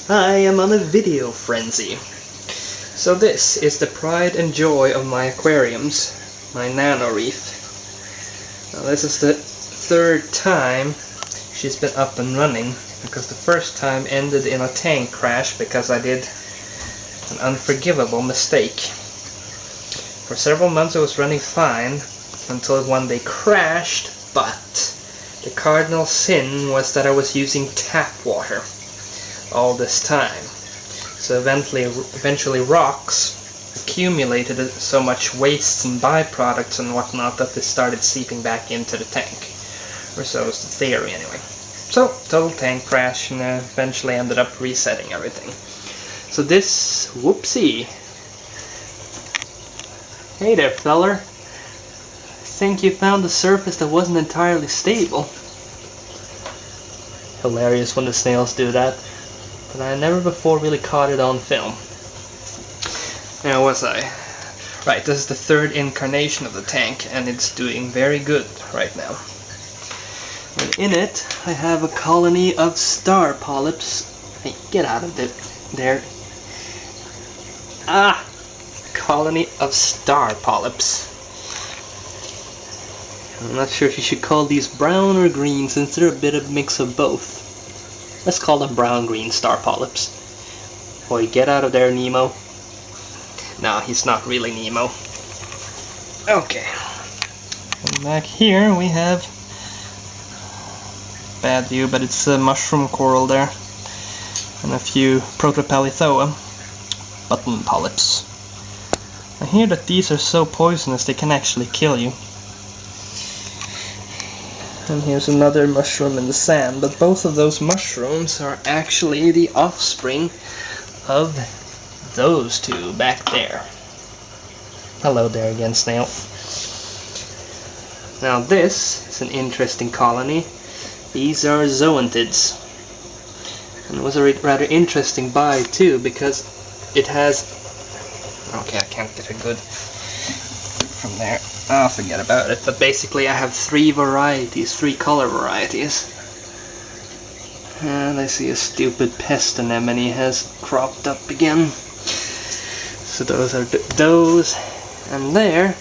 I am on a video frenzy. So this is the pride and joy of my aquariums, my Nano Reef. Now this is the third time she's been up and running, because the first time ended in a tank crash because I did an unforgivable mistake. For several months it was running fine until one day crashed, but the cardinal sin was that I was using tap water all this time. So eventually rocks accumulated so much wastes and byproducts and whatnot that they started seeping back into the tank. Or so was the theory anyway. So, total tank crash, and eventually ended up resetting everything. So this, whoopsie. Hey there, feller. I think you found a surface that wasn't entirely stable. Hilarious when the snails do that. But I never before really caught it on film. Now was I? Right, this is the third incarnation of the tank, and it's doing very good right now. And in it, I have a colony of star polyps. Hey, get out of there. Ah! Colony of star polyps. I'm not sure if you should call these brown or green, since they're a bit of a mix of both. Let's call them brown-green star polyps. Boy, get out of there, Nemo. No, he's not really Nemo. Okay. And back here we have... bad view, but it's a mushroom coral there. And a few Protopalithoa button polyps. I hear that these are so poisonous they can actually kill you. And here's another mushroom in the sand, but both of those mushrooms are actually the offspring of those two back there. Hello there again, Snail. Now this is an interesting colony. These are zoanthids. And it was a rather interesting buy too, because it has... okay, I can't get a good from there. I'll forget about it. But basically I have three color varieties. And I see a stupid pest anemone has cropped up again. So those are those. And there,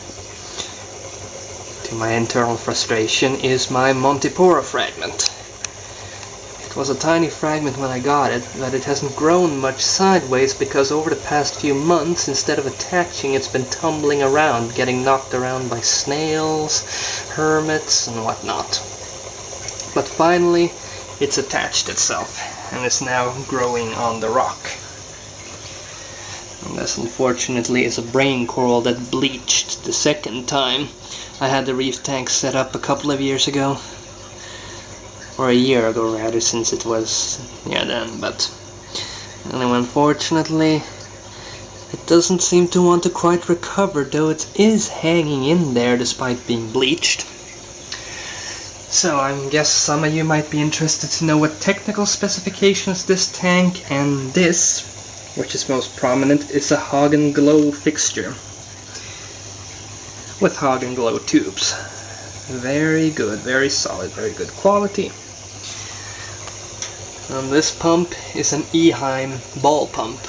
to my internal frustration, is my Montipora fragment. It was a tiny fragment when I got it, but it hasn't grown much sideways because over the past few months, instead of attaching, it's been tumbling around, getting knocked around by snails, hermits, and whatnot. But finally, it's attached itself, and is now growing on the rock. And this, unfortunately, is a brain coral that bleached the second time. I had the reef tank set up a couple of years ago. Or a year ago rather, since it was, then, but unfortunately it doesn't seem to want to quite recover, though it is hanging in there despite being bleached. So I guess some of you might be interested to know what technical specifications this tank and this, which is most prominent, is a Hog and Glow fixture with Hog and Glow tubes. Very good, very solid, very good quality. And this pump is an Eheim ball pump.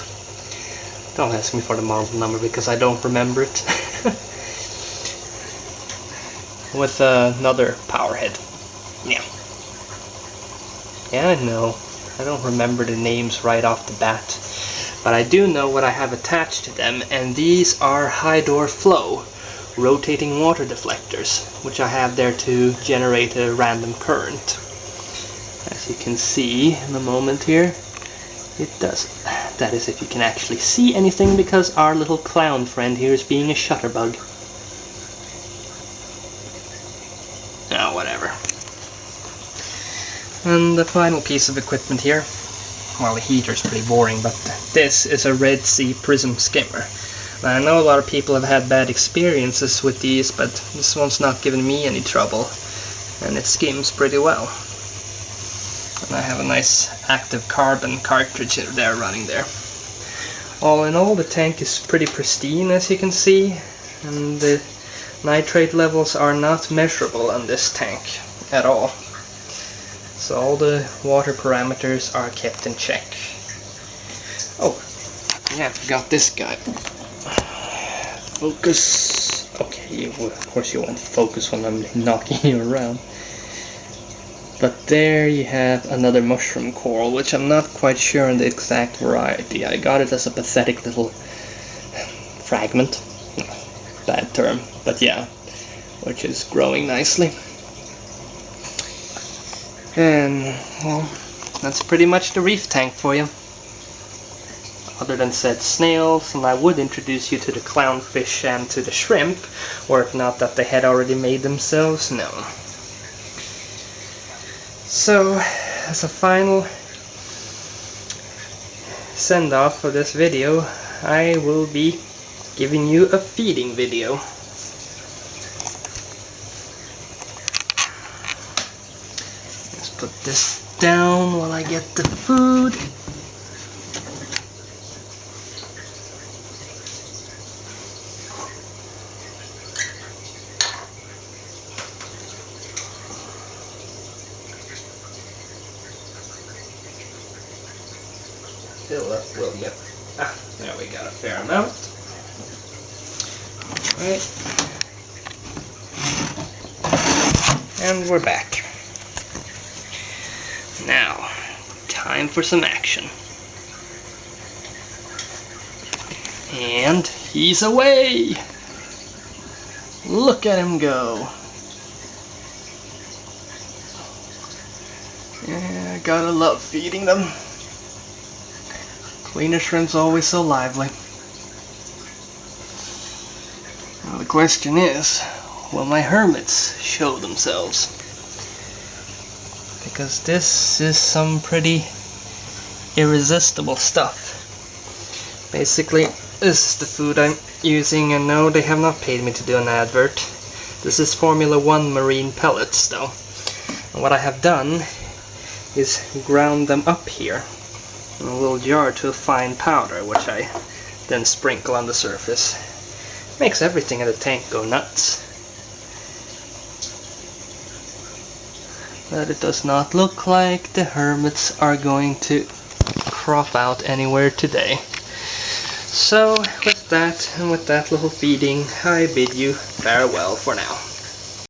Don't ask me for the model number because I don't remember it. With another power head. Yeah, I know. I don't remember the names right off the bat. But I do know what I have attached to them, and these are high door flow rotating water deflectors, which I have there to generate a random current. As you can see in a moment here, it does. That is if you can actually see anything, because our little clown friend here is being a shutterbug. Oh, whatever. And the final piece of equipment here, well, the heater's pretty boring, but this is a Red Sea prism skimmer. Now, I know a lot of people have had bad experiences with these, but this one's not giving me any trouble, and it skims pretty well. And I have a nice active carbon cartridge there running there. All in all, the tank is pretty pristine, as you can see, and the nitrate levels are not measurable on this tank at all. So all the water parameters are kept in check. Oh, yeah, I forgot this guy. Focus. Okay, of course you won't focus when I'm knocking you around. But there you have another mushroom coral, which I'm not quite sure on the exact variety. I got it as a pathetic little fragment. Bad term, but yeah, which is growing nicely. And, well, that's pretty much the reef tank for you. Other than said snails, and I would introduce you to the clownfish and to the shrimp, or if not that they had already made themselves, no. So, as a final send-off for this video, I will be giving you a feeding video. Let's put this down while I get the food. Fill up, will you? Ah, there we got a fair amount. Alright. And we're back. Now, time for some action. And he's away! Look at him go. Yeah, gotta love feeding them. Cleaner shrimp's always so lively. Well, the question is, will my hermits show themselves? Because this is some pretty irresistible stuff. Basically, this is the food I'm using, and no, they have not paid me to do an advert. This is Formula 1 marine pellets though. And what I have done is ground them up here in a little jar to a fine powder, which I then sprinkle on the surface. Makes everything in the tank go nuts. But it does not look like the hermits are going to crop out anywhere today. So with that, and with that little feeding, I bid you farewell for now.